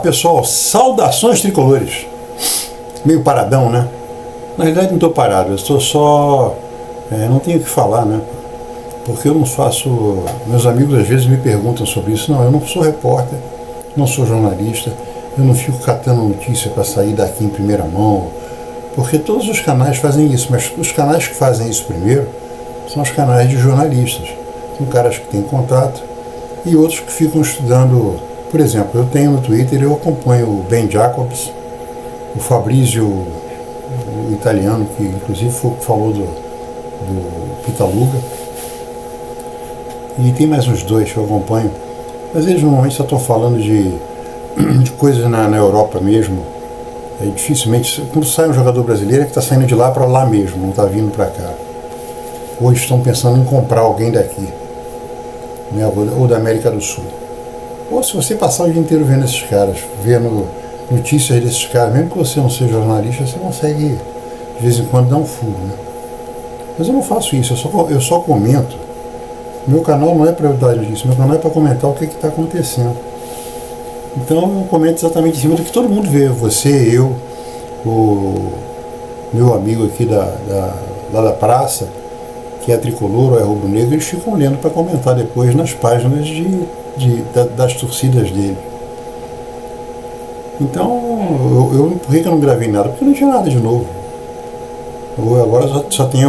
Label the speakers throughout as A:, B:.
A: pessoal, saudações tricolores. Meio paradão, né? Na realidade não estou parado, eu estou só... não tenho o que falar, né? Porque eu não faço... Meus amigos às vezes me perguntam sobre isso. Não, eu não sou repórter, não sou jornalista, eu não fico catando notícia para sair daqui em primeira mão, porque todos os canais fazem isso, mas os canais que fazem isso primeiro são os canais de jornalistas. São caras que têm contato e outros que ficam estudando. Por exemplo, eu tenho no Twitter, eu acompanho o Ben Jacobs, o Fabrizio, o italiano, que inclusive falou do Pitaluga, e tem mais uns dois que eu acompanho, mas eles normalmente só estão falando de coisas na Europa mesmo. Dificilmente, quando sai um jogador brasileiro, é que está saindo de lá para lá mesmo, não está vindo para cá. Hoje estão pensando em comprar alguém daqui, né, ou da América do Sul. Ou se você passar o dia inteiro vendo esses caras, vendo notícias desses caras, mesmo que você não seja jornalista, você consegue de vez em quando dar um furo, né? Mas eu não faço isso, eu só comento. Meu canal não é para eu dar notícia, meu canal é para comentar o que está acontecendo. Então eu comento exatamente em cima do que todo mundo vê. Você, eu, o meu amigo aqui lá da praça, que é tricolor ou é rubro-negro, eles ficam lendo para comentar depois nas páginas das torcidas dele. Então, por que eu não gravei nada? Porque não tinha nada de novo. Agora só tem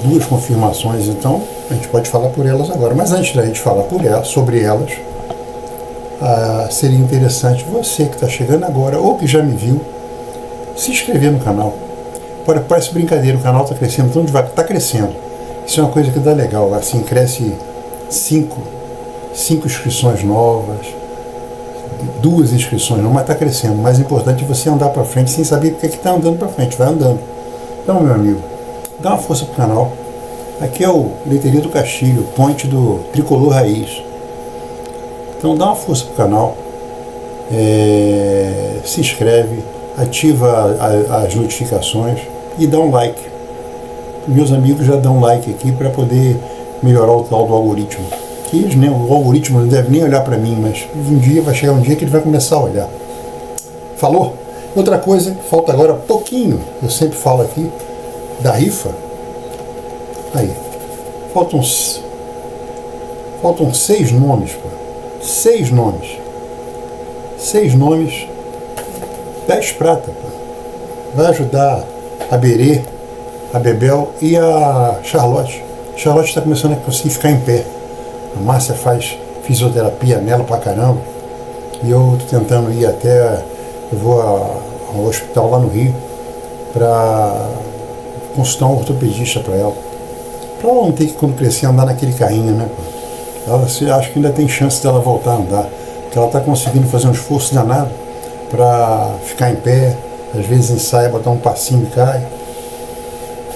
A: duas confirmações, então a gente pode falar por elas agora. Mas antes da gente falar sobre elas, seria interessante você que está chegando agora ou que já me viu, se inscrever no canal. Parece brincadeira, o canal está crescendo tão devagar, está crescendo. Isso é uma coisa que dá legal, assim, cresce 5 inscrições novas, 2 inscrições novas, mas está crescendo. O mais importante é você andar para frente sem saber porque que está andando para frente, vai andando. Então, meu amigo, dá uma força pro canal. Aqui é o Leiteria do Castilho, ponte do Tricolor Raiz. Então dá uma força pro canal, se inscreve, ativa as notificações e dá um like. Meus amigos já dão like aqui para poder melhorar o tal do algoritmo. Que eles, né, o algoritmo não deve nem olhar para mim, mas vai chegar um dia que ele vai começar a olhar. Falou? Outra coisa, falta agora pouquinho, eu sempre falo aqui, da rifa. Aí, faltam 6 nomes, pô. 6 nomes. 6 nomes, 10 prata, pô. Vai ajudar a Berê, a Bebel e a Charlotte. Charlotte está começando a conseguir ficar em pé. A Márcia faz fisioterapia nela pra caramba. E eu tô tentando ir até... Eu vou ao hospital lá no Rio para consultar um ortopedista para ela. Para ela não ter que, quando crescer, andar naquele carrinho, né? Acho que ainda tem chance dela voltar a andar. Porque ela está conseguindo fazer um esforço danado para ficar em pé. Às vezes ensaia, botar um passinho e cai.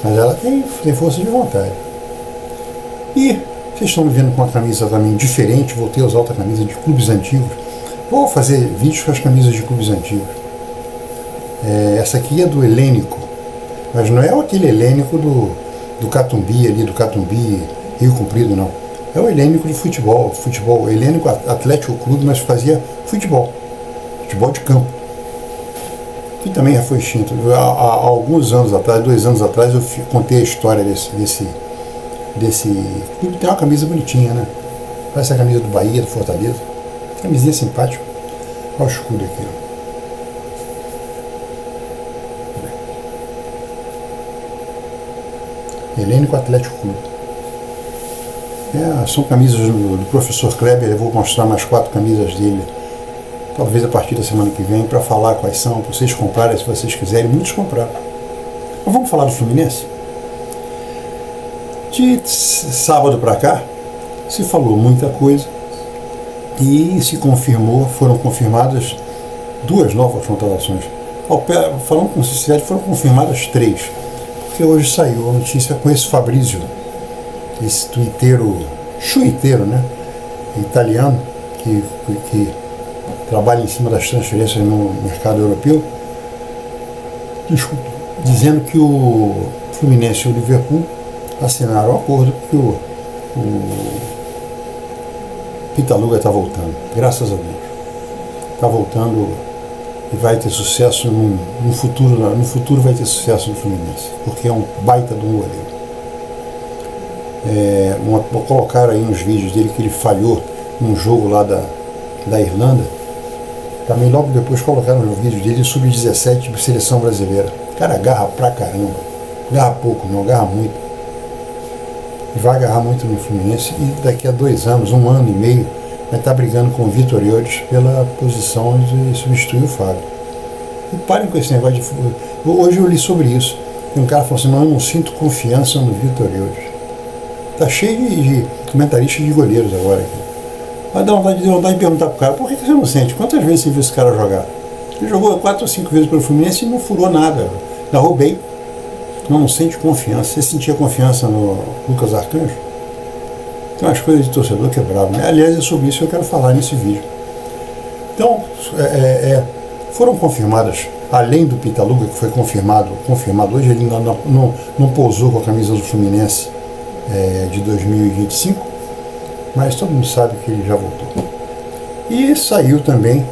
A: Mas ela tem força de vontade. E vocês estão me vendo com uma camisa também diferente. Voltei a usar outra camisa de clubes antigos. Vou fazer vídeos com as camisas de clubes antigos. Essa aqui é do Helênico. Mas não é aquele Helênico do Catumbi ali, do Catumbi Rio Comprido, não. É o Helênico de futebol, Helênico Atlético Clube, mas fazia futebol de campo, que também já foi extinto. Há alguns anos atrás, 2 anos atrás, eu contei a história desse clube. Tem uma camisa bonitinha, né? Parece a camisa do Bahia, do Fortaleza. Camisinha simpática. Olha o escudo aqui, ó. Helênico Atlético Clube. São camisas do professor Kleber. Eu vou mostrar mais 4 camisas dele, talvez a partir da semana que vem, para falar quais são, para vocês comprarem, se vocês quiserem. Muitos compraram. Mas vamos falar do Fluminense? De sábado para cá, se falou muita coisa e foram confirmadas 2 novas contratações. Falando com sinceridade, foram confirmadas 3. Porque hoje saiu a notícia com esse Fabrizio, esse chuiteiro, né, italiano, que trabalha em cima das transferências no mercado europeu, dizendo que o Fluminense e o Liverpool assinaram um acordo que o Pitaluga está voltando, graças a Deus. está voltando e vai ter sucesso no futuro. No futuro vai ter sucesso no Fluminense, porque é um baita de um goleiro. Colocaram aí uns vídeos dele que ele falhou num jogo lá da Irlanda. Também logo depois colocaram os vídeos dele sub-17 de seleção brasileira. O cara agarra pra caramba. Agarra pouco, não agarra muito. E vai agarrar muito no Fluminense e daqui a 2 anos, 1 ano e meio, vai estar brigando com o Vitor Iodes pela posição de substituir o Fábio. E parem com esse negócio de futebol. Hoje eu li sobre isso. Tem um cara falando assim, não, eu não sinto confiança no Vitor Iodes. Tá cheio de comentaristas de goleiros agora aqui. Mas dá vontade de perguntar pro cara, por que você não sente? Quantas vezes você viu esse cara jogar? Ele jogou 4 ou 5 vezes pelo Fluminense e não furou nada. Narrou bem. Não sente confiança. Você sentia confiança no Lucas Arcanjo? Tem umas coisas de torcedor que é bravo, né? Aliás, é sobre isso que eu quero falar nesse vídeo. Então, foram confirmadas, além do Pitaluga, que foi confirmado hoje, ele ainda não pousou com a camisa do Fluminense de 2025, mas todo mundo sabe que ele já voltou. E saiu também,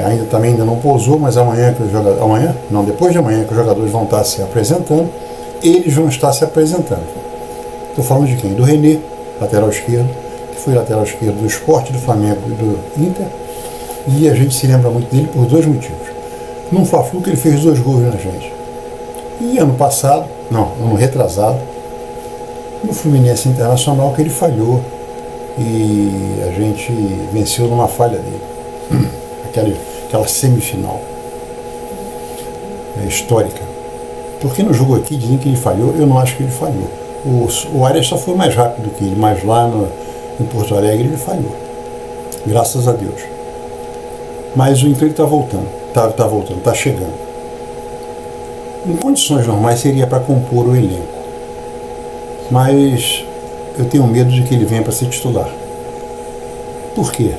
A: ainda não pousou, mas depois de amanhã que os jogadores vão estar se apresentando, eles vão estar se apresentando. Estou falando de quem? Do René, lateral esquerdo, que foi lateral esquerdo do Sport, do Flamengo e do Inter, e a gente se lembra muito dele por 2 motivos. Num Fla-Flu que ele fez 2 gols na gente. E ano retrasado, no Fluminense Internacional, que ele falhou e a gente venceu numa falha dele. Aquela semifinal histórica. Porque no jogo aqui dizem que ele falhou, eu não acho que ele falhou. O Arias só foi mais rápido do que ele, mas lá em Porto Alegre ele falhou. Graças a Deus. Mas então ele está voltando, está chegando. Em condições normais seria para compor o elenco. Mas eu tenho medo de que ele venha para ser titular. Por quê?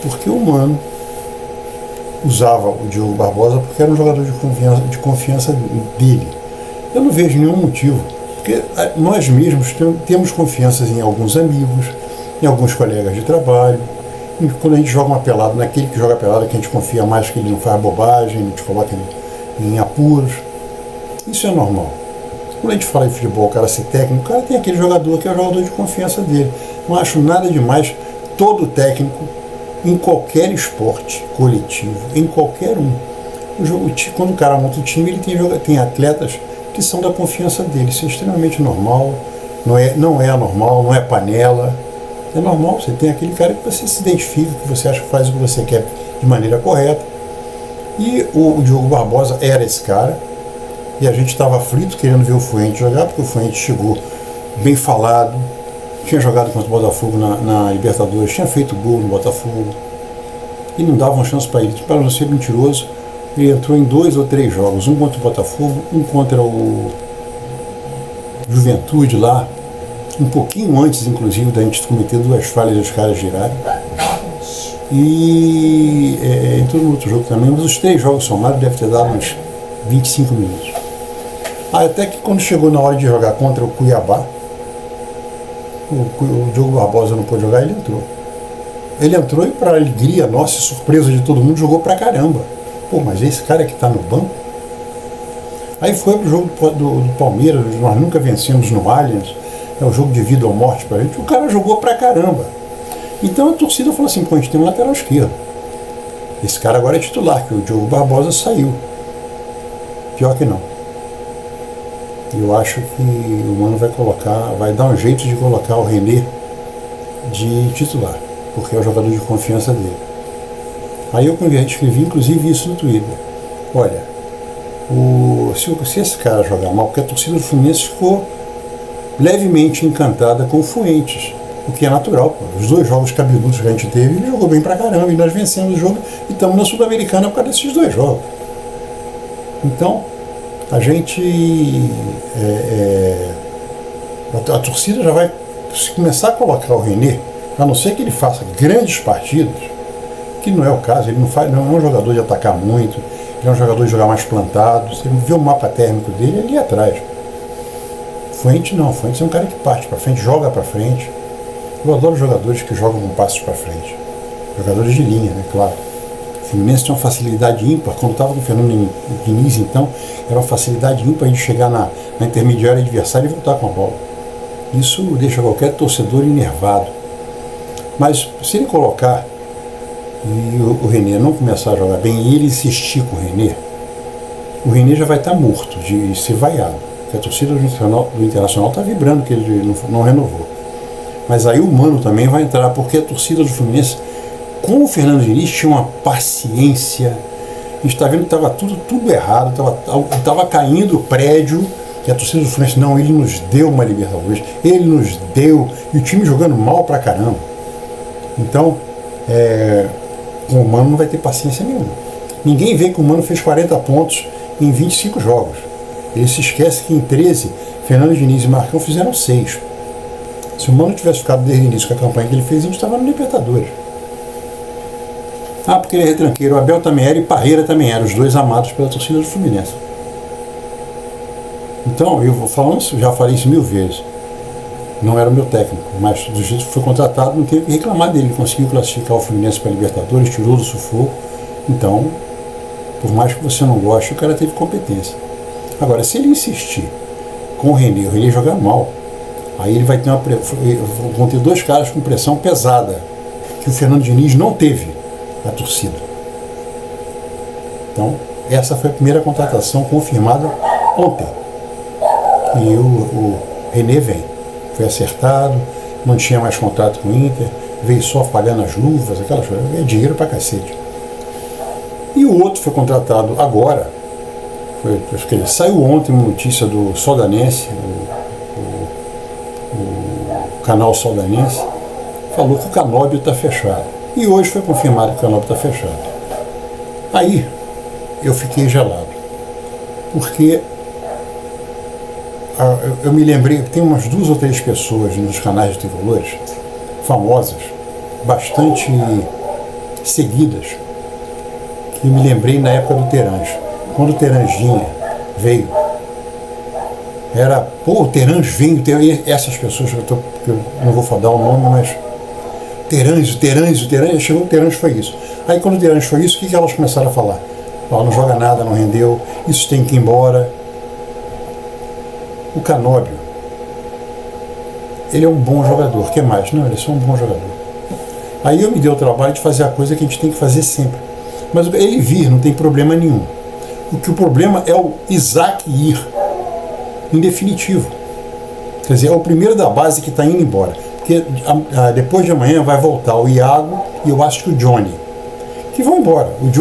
A: Porque o Mano usava o Diogo Barbosa porque era um jogador de confiança dele. Eu não vejo nenhum motivo, porque nós mesmos temos confiança em alguns amigos, em alguns colegas de trabalho, e quando a gente joga uma pelada, naquele que joga pelada, que a gente confia mais que ele não faz bobagem, não te coloca em apuros. Isso é normal. Quando a gente fala em futebol, o cara ser técnico, o cara tem aquele jogador que é o jogador de confiança dele. Não acho nada demais todo técnico, em qualquer esporte coletivo, em qualquer um. Quando o cara monta o time, ele tem atletas que são da confiança dele. Isso é extremamente normal, não é anormal, não é panela. É normal, você tem aquele cara que você se identifica, que você acha que faz o que você quer de maneira correta. E o Diogo Barbosa era esse cara. E a gente estava aflito querendo ver o Fuente jogar, porque o Fuente chegou bem falado, tinha jogado contra o Botafogo na Libertadores, tinha feito gol no Botafogo, e não davam chance para ele. Para não ser mentiroso, ele entrou em 2 ou 3 jogos, um contra o Botafogo, um contra o Juventude lá, um pouquinho antes, inclusive, da gente cometer 2 falhas e os caras girarem. E entrou no outro jogo também, mas os 3 jogos somados deve ter dado uns 25 minutos. Até que quando chegou na hora de jogar contra o Cuiabá, o Diogo Barbosa não pôde jogar, ele entrou. Ele entrou e, para alegria nossa, surpresa de todo mundo, jogou pra caramba. Pô, mas esse cara que tá no banco? Aí foi pro jogo do Palmeiras, nós nunca vencemos no Allianz, é um jogo de vida ou morte pra gente, o cara jogou pra caramba. Então a torcida falou assim, pô, a gente tem um lateral esquerdo. Esse cara agora é titular, que o Diogo Barbosa saiu. Pior que não. Eu acho que o Mano vai dar um jeito de colocar o René de titular, porque é o jogador de confiança dele. Aí eu escrevi inclusive isso no Twitter. Olha, se esse cara jogar mal, porque a torcida do Fluminense ficou levemente encantada com o Fuentes, o que é natural. Pô. Os 2 jogos cabeludos que a gente teve, ele jogou bem pra caramba, e nós vencemos o jogo e estamos na Sul-Americana por causa desses 2 jogos. Então, a gente, a torcida já vai começar a colocar o René, a não ser que ele faça grandes partidas, que não é o caso, ele não é um jogador de atacar muito, ele é um jogador de jogar mais plantado. Você vê o mapa térmico dele ali atrás. Fuente não, Fuente é um cara que parte para frente, joga para frente. Eu adoro jogadores que jogam com passos para frente. jogadores de linha, né, claro. O Fluminense tinha uma facilidade ímpar, quando estava com o Fernando Diniz, então, era uma facilidade ímpar de chegar na intermediária adversária e voltar com a bola. Isso deixa qualquer torcedor enervado. Mas se ele colocar e o René não começar a jogar bem e ele insistir com o René já vai estar morto de ser vaiado. Porque a torcida do Internacional está vibrando que ele não renovou. Mas aí o Mano também vai entrar, porque a torcida do Fluminense, com o Fernando Diniz, tinha uma paciência. A gente está vendo que estava tudo errado, estava caindo o prédio, e a torcida do Fluminense, não, ele nos deu uma Libertadores, ele nos deu, e o time jogando mal pra caramba. Então, com o Mano não vai ter paciência nenhuma. Ninguém vê que o Mano fez 40 pontos em 25 jogos. Ele se esquece que em 13, Fernando Diniz e Marcão fizeram 6. Se o Mano tivesse ficado desde o início com a campanha que ele fez, a gente estava no Libertadores. Ah, porque ele é retranqueiro. O Abel também era e Parreira também era, os dois amados pela torcida do Fluminense. Então, eu vou falando isso, já falei isso 1000 vezes. Não era o meu técnico, mas do jeito que foi contratado, não teve que reclamar dele. Ele conseguiu classificar o Fluminense para a Libertadores, tirou do sufoco. Então, por mais que você não goste, o cara teve competência. Agora, se ele insistir com o René jogar mal, aí ele vai ter vão ter dois caras com pressão pesada, que o Fernando Diniz não teve a torcida. Então, essa foi a primeira contratação confirmada ontem. E o René vem. Foi acertado, não tinha mais contrato com o Inter, veio só pagando as luvas, aquelas coisas, é dinheiro pra cacete. E o outro foi contratado agora, saiu ontem uma notícia do Soldanense, o canal Soldanense, falou que o Canóbio está fechado. E hoje foi confirmado que o Canóbio está fechado. Aí eu fiquei gelado, porque eu me lembrei que tem umas 2 ou 3 pessoas nos canais de tricolores, famosas, bastante seguidas, que me lembrei na época do Terãs. Quando o Teranzinha veio, o Terãs veio, essas pessoas, eu não vou falar o nome, mas Terãs, chegou o Terãs, foi isso. Aí quando o Terãs foi isso, o que elas começaram a falar? Não joga nada, não rendeu, isso tem que ir embora. O Canóbio, ele é um bom jogador. O que mais? Não, ele é só um bom jogador. Aí eu me dei o trabalho de fazer a coisa que a gente tem que fazer sempre. Mas ele vir não tem problema nenhum. O problema é o Isaac ir, em definitivo. Quer dizer, é o primeiro da base que está indo embora. Porque depois de amanhã vai voltar o Iago e eu acho que o Johnny, que vão embora. O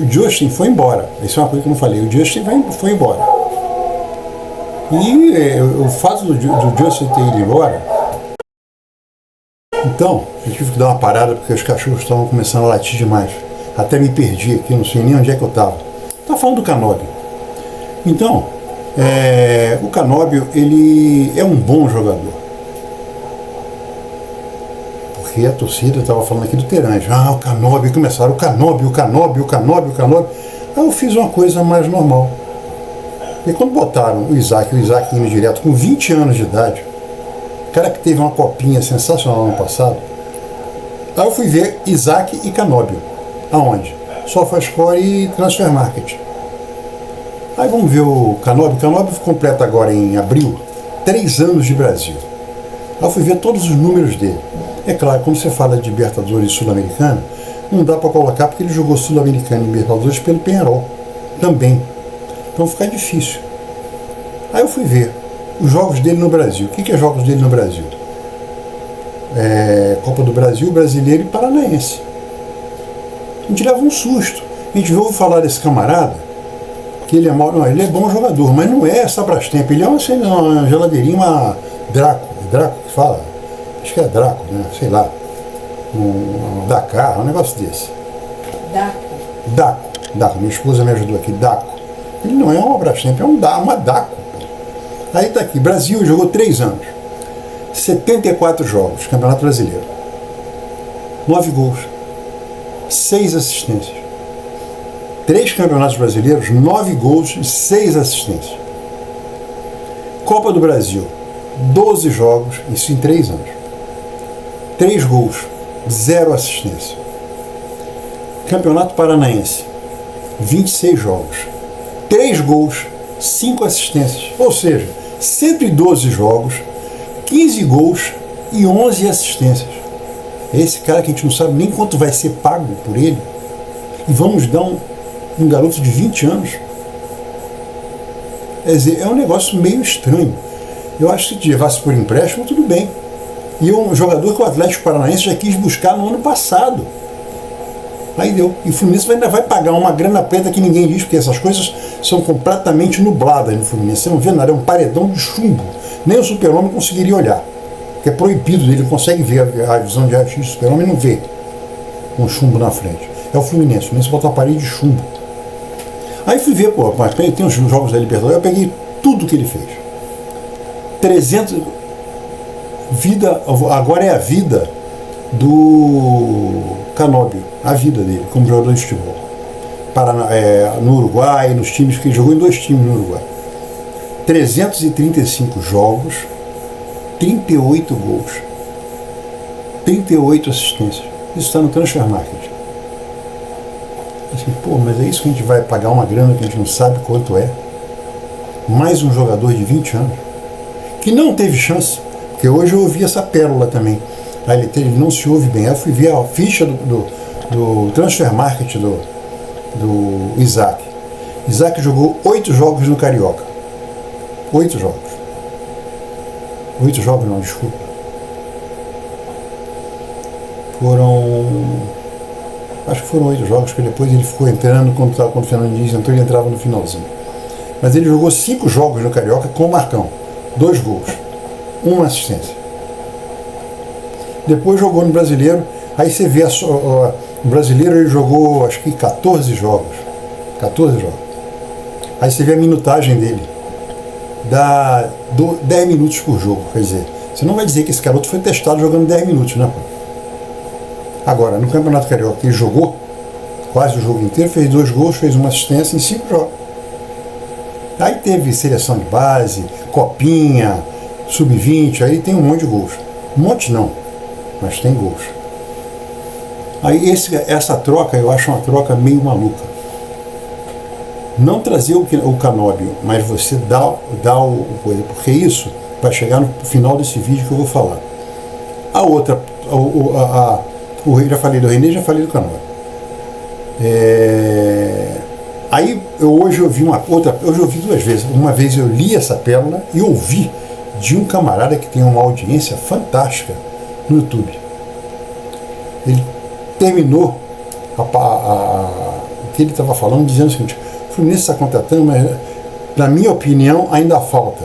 A: Justin foi embora. Isso é uma coisa que eu não falei. O Justin foi embora. E o fato do Justin ter ido embora, então, eu tive que dar uma parada porque os cachorros estavam começando a latir demais. Até me perdi aqui, não sei nem onde é que eu estava. Estava falando do Canóbio. Então, o Canóbio, ele é um bom jogador. Porque a torcida estava falando aqui do Terãs. O Canóbio, começaram, o Canóbio. Aí eu fiz uma coisa mais normal. E quando botaram o Isaac indo direto com 20 anos de idade, cara que teve uma copinha sensacional no passado, aí eu fui ver Isaac e Canóbio. Aonde? SofaScore e Transfer Market. Aí vamos ver o Canóbio. O Canóbio completa agora em abril 3 anos de Brasil. Aí eu fui ver todos os números dele. É claro, quando você fala de Libertadores Sul-Americano, não dá para colocar porque ele jogou Sul-Americano e Libertadores pelo Peñarol também. Então fica difícil. Aí eu fui ver os jogos dele no Brasil. O que é jogos dele no Brasil? Copa do Brasil, Brasileiro e Paranaense. A gente leva um susto. A gente ouve falar desse camarada, que ele é mau. Não, ele é bom jogador, mas não é essa Brastemp. Ele é uma geladeirinha, uma Draco. Draco que fala? Acho que é Draco, né? Sei lá. Um Dakar, um negócio desse. Daco. Minha esposa me ajudou aqui. Daco. Ele não é uma Brastemp, é uma Daco. Aí tá aqui, Brasil jogou 3 anos. 74 jogos, Campeonato Brasileiro. 9 gols. 6 assistências. 3 campeonatos brasileiros, 9 gols e 6 assistências. Copa do Brasil, 12 jogos, isso em 3 anos. 3 gols, 0 assistência. Campeonato Paranaense, 26 jogos, 3 gols, 5 assistências, ou seja, 112 jogos, 15 gols e 11 assistências. É esse cara que a gente não sabe nem quanto vai ser pago por ele, e vamos dar um garoto de 20 anos. Quer dizer, é um negócio meio estranho. Eu acho que se levasse por empréstimo, tudo bem. E um jogador que o Atlético Paranaense já quis buscar no ano passado. Aí deu. E o Fluminense ainda vai pagar uma grana preta que ninguém diz, porque essas coisas são completamente nubladas no Fluminense. Você não vê nada, é um paredão de chumbo. Nem o Super-Homem conseguiria olhar. Porque é proibido dele, ele consegue ver a visão de raio-x do Super-Homem e não vê um chumbo na frente. É o Fluminense. O Fluminense bota uma parede de chumbo. Aí fui ver, pô, mas tem os jogos da Libertadores, eu peguei tudo que ele fez. 300... Vida, agora é a vida do Canóbio, a vida dele como jogador de futebol. No Uruguai, nos times que ele jogou, em 2 times no Uruguai. 335 jogos, 38 gols, 38 assistências. Isso está no Transfer Market. Assim, pô, mas é isso que a gente vai pagar uma grana que a gente não sabe quanto é? Mais um jogador de 20 anos que não teve chance. Porque hoje eu ouvi essa pérola também. Aí ele não se ouve bem. Aí eu fui ver a ficha do Transfer Market do Isaac. Isaac jogou 8 jogos no Carioca. 8 jogos. 8 jogos não, desculpa. Acho que foram 8 jogos, porque depois ele ficou entrando, quando o Fernando Diniz entrou, ele entrava no finalzinho. Mas ele jogou 5 jogos no Carioca com o Marcão. 2 gols. 1 assistência. Depois jogou no Brasileiro. Aí você vê no Brasileiro ele jogou acho que 14 jogos. 14 jogos. Aí você vê a minutagem dele. Dá 10 minutos por jogo. Quer dizer, você não vai dizer que esse garoto foi testado jogando 10 minutos, né? Agora, no Campeonato Carioca ele jogou quase o jogo inteiro, fez 2 gols, fez 1 assistência em 5 jogos. Aí teve seleção de base, copinha, sub-20, aí tem um monte de gols. Um monte não, mas tem gols. Aí essa troca eu acho uma troca meio maluca. Não trazer o Canóbio, mas você dá o coisa, porque isso vai chegar no final desse vídeo que eu vou falar. A outra, já falei do René, já falei do Canóbio. Aí hoje eu vi hoje eu vi 2 vezes. Uma vez eu li essa pérola e ouvi de um camarada que tem uma audiência fantástica no YouTube. Ele terminou o que ele estava falando dizendo o seguinte: o Fluminense está contratando, mas na minha opinião ainda falta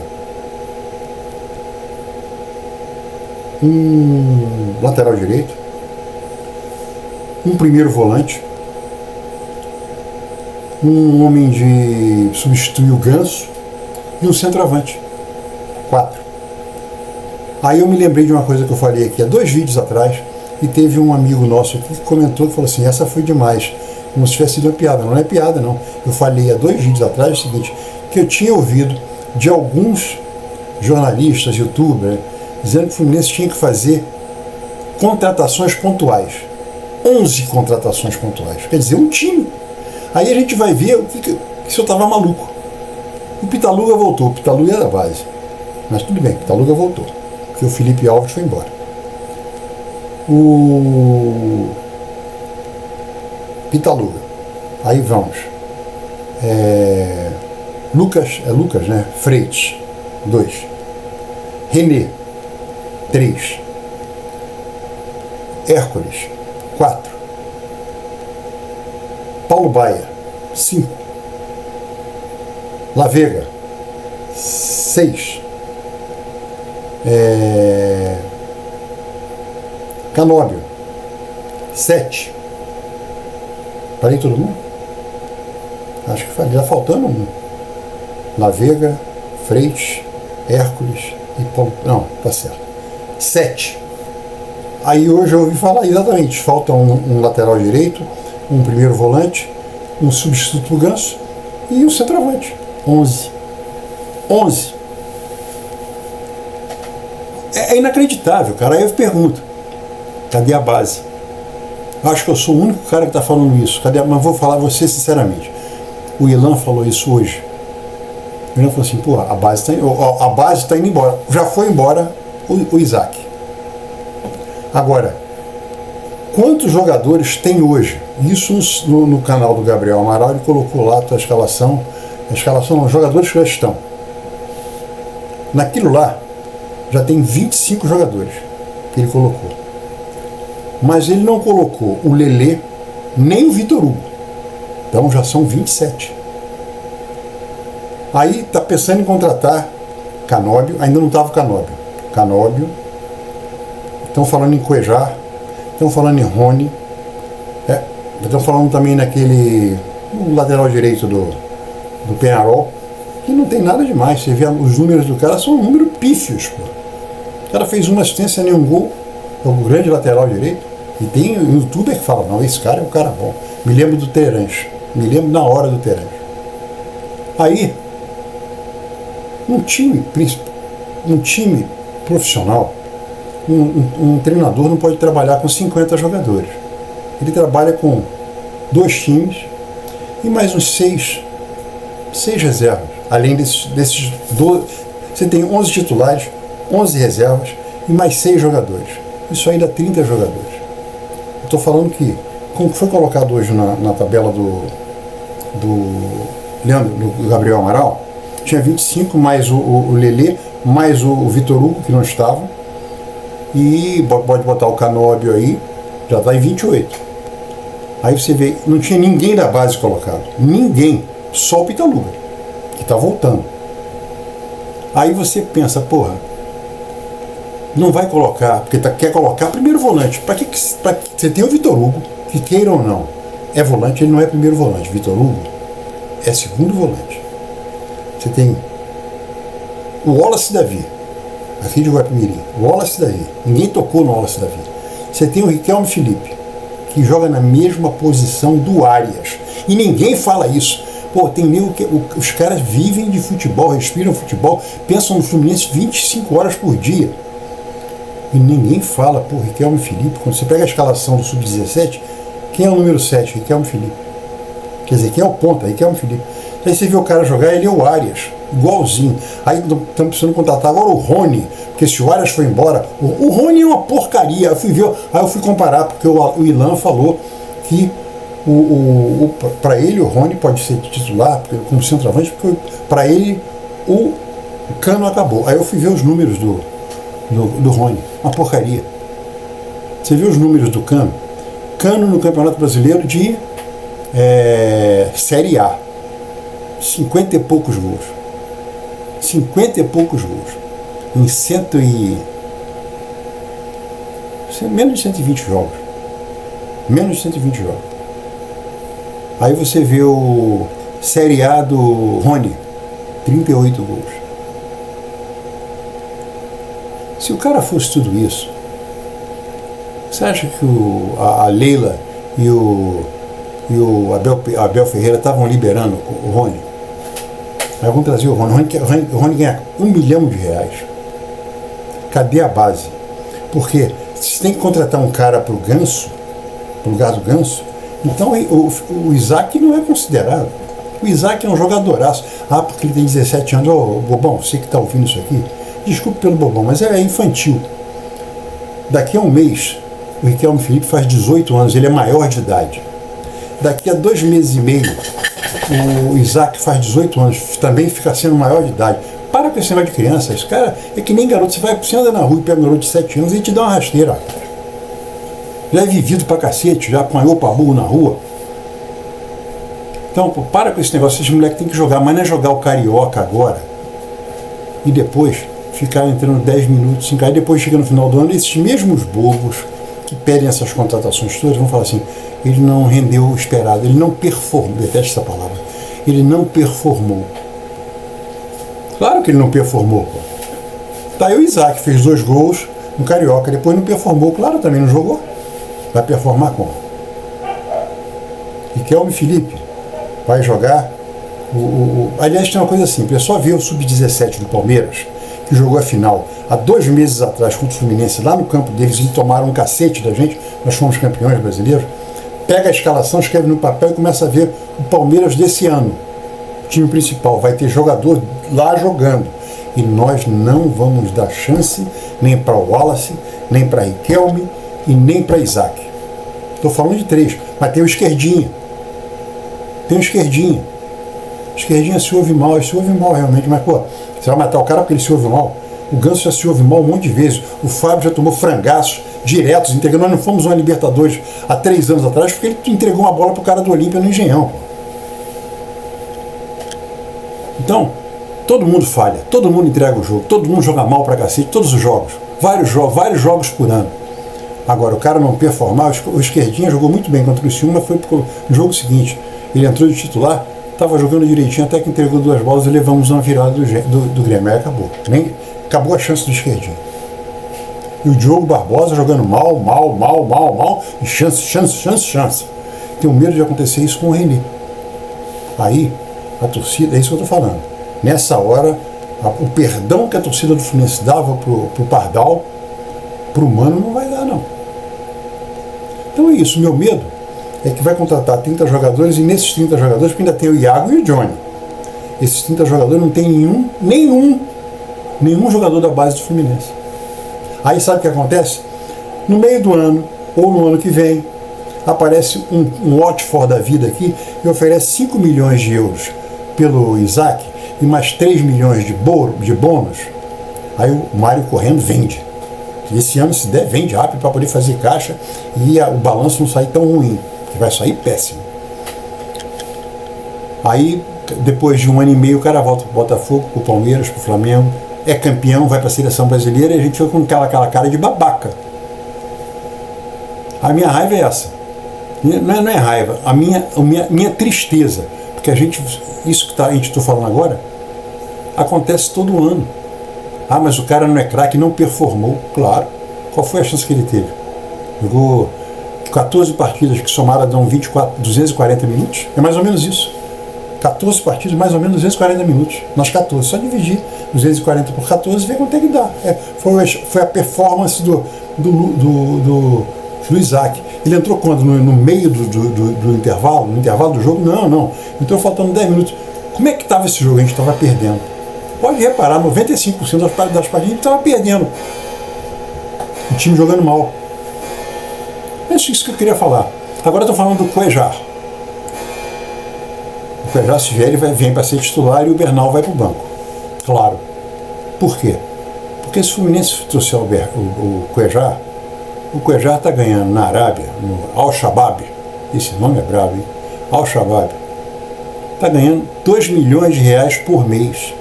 A: um lateral direito, um primeiro volante, um homem de substituir o Ganso e um centroavante. 4. Aí eu me lembrei de uma coisa que eu falei aqui há 2 vídeos atrás, e teve um amigo nosso aqui que comentou, que falou assim: essa foi demais, como se tivesse sido uma piada. Não é piada não. Eu falei há 2 vídeos atrás o seguinte, que eu tinha ouvido de alguns jornalistas, youtubers, dizendo que o Fluminense tinha que fazer contratações pontuais. 11 contratações pontuais. Quer dizer, um time. Aí a gente vai ver que o senhor estava maluco. O Pitaluga voltou. O Pitaluga é da base. Mas tudo bem, o Pitaluga voltou. Porque o Felipe Alves foi embora. O Pitaluga. Aí vamos. Lucas, né? Freitas. 2. René. 3. Hércules. 4. Paulo Baia. 5. La Vega. 6. Canóbio. 7. Parei todo mundo? Acho que falei. Está faltando um. La Vega, Freitas, Hércules e Paulo. Não, tá certo. 7. Aí hoje eu ouvi falar exatamente. Falta um lateral direito, um primeiro volante, um substituto do Ganso e um centroavante. 11. 11. É inacreditável, cara. Aí eu pergunto: cadê a base? Eu acho que eu sou o único cara que está falando isso. Mas vou falar a você sinceramente. O Ilan falou isso hoje. O Ilan falou assim, pô, a base está indo embora. Já foi embora o Isaac. Agora, quantos jogadores tem hoje? Isso no canal do Gabriel Amaral, ele colocou lá a escalação. A escalação não, os jogadores que já estão. Naquilo lá, já tem 25 jogadores que ele colocou. Mas ele não colocou o Lelê, nem o Vitor Hugo. Então já são 27. Aí está pensando em contratar Canóbio, ainda não estava o Canóbio. Canóbio. Estão falando em Cuejar, estão falando em Rony. Estão falando também no lateral direito do Peñarol, que não tem nada demais. Você vê os números do cara, são números pífios, pô. O cara fez uma assistência, nenhum gol, é o grande lateral direito. E tem um youtuber que fala, não, esse cara é um cara bom. Me lembro do Terence, me lembro na hora do Terence. Aí, um time profissional, um treinador não pode trabalhar com 50 jogadores. Ele trabalha com 2 times e mais uns 6 reservas. Além desses 12, você tem 11 titulares, 11 reservas e mais 6 jogadores. Isso aí dá 30 jogadores. Eu estou falando que, como foi colocado hoje na tabela do Gabriel Amaral, tinha 25 mais o Lelê, mais o Vitor Hugo, que não estava, e pode botar o Canóbio aí, já está em 28. Aí você vê, não tinha ninguém da base colocado. Ninguém. Só o Pitaluga, que está voltando. Aí você pensa, porra, não vai colocar, porque quer colocar primeiro volante. Para que você tem o Vitor Hugo, que queira ou não, é volante, ele não é primeiro volante. Vitor Hugo é segundo volante. Você tem o Wallace Davi, aqui de Guapimirim. O Wallace Davi. Ninguém tocou no Wallace Davi. Você tem o Riquelme Felipe, que joga na mesma posição do Arias. E ninguém fala isso. Pô, tem nego que os caras vivem de futebol, respiram futebol, pensam no Fluminense 25 horas por dia. E ninguém fala, pô, Riquelme Felipe. Quando você pega a escalação do Sub-17, quem é o número 7? Riquelme Felipe. Quer dizer, quem é o ponta? Riquelme Felipe. Aí você vê o cara jogar, ele é o Arias, igualzinho. Aí estamos precisando contratar agora o Rony, porque se o Arias foi embora, o Rony é uma porcaria. Aí eu fui comparar, porque o Ilan falou que para ele o Rony pode ser titular como centroavante, porque para ele o Cano acabou. Aí eu fui ver os números do Rony, uma porcaria. Você viu os números do Cano? Cano no Campeonato Brasileiro de Série A, 50 e poucos gols. 50 e poucos gols. Em menos de 120 jogos. Menos de 120 jogos. Aí você vê o Série A do Rony, 38 gols. Se o cara fosse tudo isso, você acha que a Leila e o Abel Ferreira estavam liberando o Rony? Aí vamos trazer o Rony. O Rony ganha R$1 milhão. Cadê a base? Porque se tem que contratar um cara para o Ganso, para o lugar do Ganso, então o Isaac não é considerado. O Isaac é um jogadoraço. Porque ele tem 17 anos. Bobão, você que está ouvindo isso aqui, desculpe pelo bobão, mas é infantil. Daqui a um mês, o Riquelme Felipe faz 18 anos, ele é maior de idade. Daqui a 2 meses e meio, o Isaac faz 18 anos, também fica sendo maior de idade. Para com esse negócio de criança, esse cara é que nem garoto. Você anda na rua e pega um garoto de 7 anos e ele te dá uma rasteira. Já é vivido pra cacete, já apanhou pra burro na rua. Então, pô, para com esse negócio, esses moleques tem que jogar, mas não é jogar o Carioca agora e depois ficar entrando 10 minutos, 5, aí depois chega no final do ano, esses mesmos bobos que pedem essas contratações todas vão falar assim, ele não rendeu o esperado, ele não performou, detesto essa palavra, ele não performou. Claro que ele não performou, pô. Tá aí o Isaac, fez 2 gols no Carioca, depois não performou, claro, também não jogou. Vai performar como? Riquelme Felipe vai jogar. Aliás, tem uma coisa simples, é só ver o Sub-17 do Palmeiras, que que jogou a final há 2 meses atrás contra o Fluminense, lá no campo deles, e tomaram um cacete da gente, nós fomos campeões brasileiros, pega a escalação, escreve no papel e começa a ver o Palmeiras desse ano. O time principal vai ter jogador lá jogando. E nós não vamos dar chance nem para o Wallace, nem para Riquelme e nem para Isaac. Estou falando de 3, mas tem o Esquerdinha. Tem o Esquerdinha. Esquerdinha se ouve mal realmente, mas pô, você vai matar o cara porque ele se ouve mal? O Ganso já se ouve mal um monte de vezes. O Fábio já tomou frangaços diretos, entregando. Nós não fomos uma Libertadores há 3 anos atrás porque ele entregou uma bola pro cara do Olímpia no Engenhão. Pô. Então, todo mundo falha, todo mundo entrega o jogo, todo mundo joga mal pra cacete, todos os jogos. Vários jogos por ano. Agora, o cara não performar, o Esquerdinha jogou muito bem contra o Criciúma, mas foi no jogo seguinte. Ele entrou de titular, estava jogando direitinho, até que entregou 2 bolas e levamos uma virada do Grêmio. Aí acabou. Acabou a chance do Esquerdinho. E o Diogo Barbosa jogando mal, e chance. Tenho medo de acontecer isso com o René. Aí, a torcida, é isso que eu estou falando. Nessa hora, o perdão que a torcida do Fluminense dava pro Pardal, pro Mano, não vai dar, não. Então é isso, meu medo é que vai contratar 30 jogadores, e nesses 30 jogadores, porque ainda tem o Iago e o Johnny. Esses 30 jogadores não tem nenhum jogador da base do Fluminense. Aí sabe o que acontece? No meio do ano, ou no ano que vem, aparece um Watford da vida aqui e oferece 5 milhões de euros pelo Isaac e mais 3 milhões de bônus. Aí o Mário correndo vende. E esse ano, se der, vende rápido para poder fazer caixa e o balanço não sair tão ruim, que vai sair péssimo. Aí, depois de 1 ano e meio, o cara volta pro Botafogo, pro Palmeiras, pro Flamengo, é campeão, vai para a seleção brasileira e a gente fica com aquela cara de babaca. A minha raiva é essa. Não é raiva, a minha tristeza. Porque isso que a gente está falando agora, acontece todo ano. Ah, mas o cara não é craque, não performou. Claro. Qual foi a chance que ele teve? Jogou 14 partidas que somaram dão 240 minutos. É mais ou menos isso. 14 partidas, mais ou menos 240 minutos. Nós 14. Só dividir 240 por 14 e ver quanto é que dá. Foi a performance do Isaac. Ele entrou quando? No meio do intervalo? No intervalo do jogo? Não. Entrou faltando 10 minutos. Como é que estava esse jogo? A gente estava perdendo. Pode reparar, 95% das partidas a gente estava perdendo. O time jogando mal. É isso que eu queria falar. Agora eu estou falando do Cuejar. O Cuejar, se vier, ele vem para ser titular e o Bernal vai para o banco. Claro. Por quê? Porque se o Fluminense trouxer o Cuejar, o Cuejar está ganhando na Arábia, no Al-Shabaab, esse nome é brabo, hein? Al-Shabaab, está ganhando 2 milhões de reais por mês.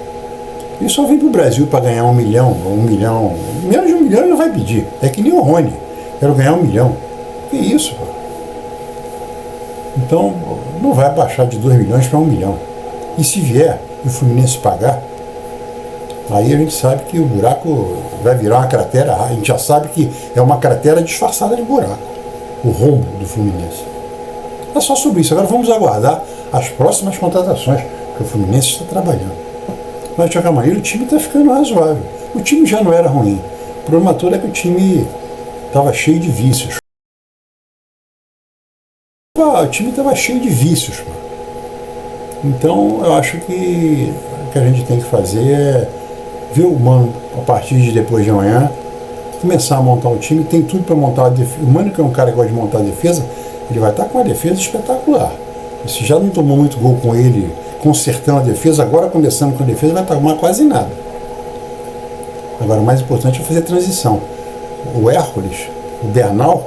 A: Ele só vem para o Brasil para ganhar 1 milhão, menos de 1 milhão ele não vai pedir. É que nem o Rony, quero ganhar 1 milhão. Que isso, pô? Então, não vai baixar de 2 milhões para 1 milhão. E se vier e o Fluminense pagar, aí a gente sabe que o buraco vai virar uma cratera. A gente já sabe que é uma cratera disfarçada de buraco, o rombo do Fluminense. É só sobre isso. Agora vamos aguardar as próximas contratações, que o Fluminense está trabalhando. Mas de qualquer maneira o time está ficando razoável. O time já não era ruim. O problema todo é que o time estava cheio de vícios. O time estava cheio de vícios. Então eu acho que o que a gente tem que fazer é ver o Mano a partir de depois de amanhã, começar a montar um time. Tem tudo para montar a defesa. O Mano, que é um cara que gosta de montar a defesa, ele vai estar com uma defesa espetacular. Se já não tomou muito gol com ele, consertando a defesa, agora começando com a defesa, vai tomar quase nada. Agora o mais importante é fazer transição. O Hércules, o Bernal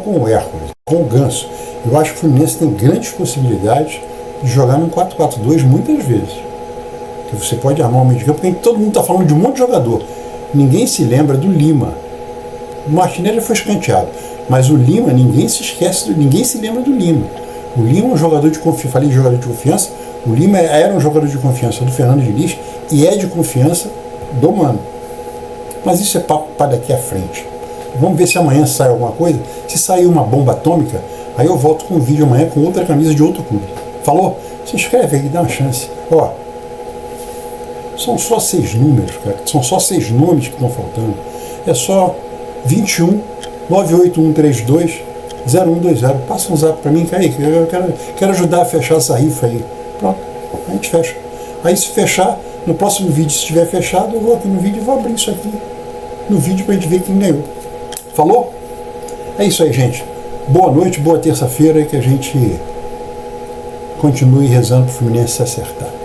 A: com o Hércules, com o Ganso. Eu acho que o Fluminense tem grandes possibilidades de jogar num 4-4-2 muitas vezes. Que você pode armar um meio de campo, porque todo mundo está falando de um monte de jogador. Ninguém se lembra do Lima. O Martinelli foi escanteado, mas o Lima, ninguém se lembra do Lima. O Lima é um jogador de confiança. Falei de jogador de confiança. O Lima era um jogador de confiança do Fernando Diniz e é de confiança do Mano. Mas isso é papo para daqui à frente. Vamos ver se amanhã sai alguma coisa. Se sair uma bomba atômica, aí eu volto com um vídeo amanhã com outra camisa de outro clube. Falou? Se inscreve aí, dá uma chance. Ó, São só 6 números, cara. São só 6 nomes que estão faltando. É só 21 98132 0120. Passa um zap para mim, que aí, eu quero ajudar a fechar essa rifa aí. Pronto, a gente fecha. Aí se fechar, no próximo vídeo, se estiver fechado, eu vou aqui no vídeo e vou abrir isso aqui no vídeo pra gente ver quem ganhou. Falou? É isso aí, gente. Boa noite, boa terça-feira e que a gente continue rezando pro Fluminense se acertar.